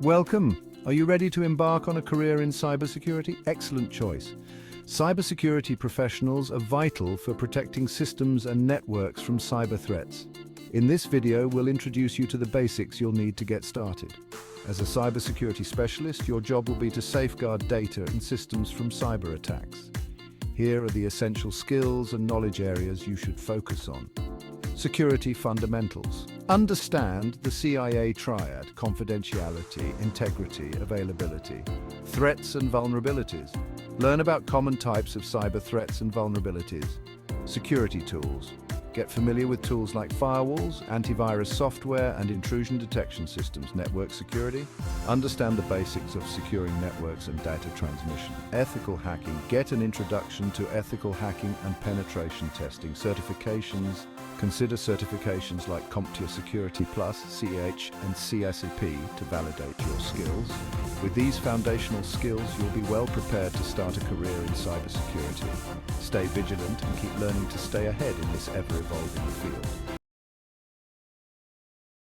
Welcome. Are you ready to embark on a career in cybersecurity? Excellent choice. Cybersecurity professionals are vital for protecting systems and networks from cyber threats. In this video, we'll introduce you to the basics you'll need to get started. As a cybersecurity specialist, your job will be to safeguard data and systems from cyber attacks. Here are the essential skills and knowledge areas you should focus on. Security fundamentals. Understand the CIA triad: confidentiality, integrity, availability. Threats and vulnerabilities. Learn about common types of cyber threats and vulnerabilities. Security tools. Get familiar with tools like firewalls, antivirus software, and intrusion detection systems. Network security. Understand the basics of securing networks and data transmission. Ethical hacking. Get an introduction to ethical hacking and penetration testing. Certifications. Consider certifications like CompTIA Security Plus, CH, and CSCP to validate your skills. With these foundational skills, you'll be well prepared to start a career in cybersecurity. Stay vigilant and keep learning to stay ahead in this ever-evolving field.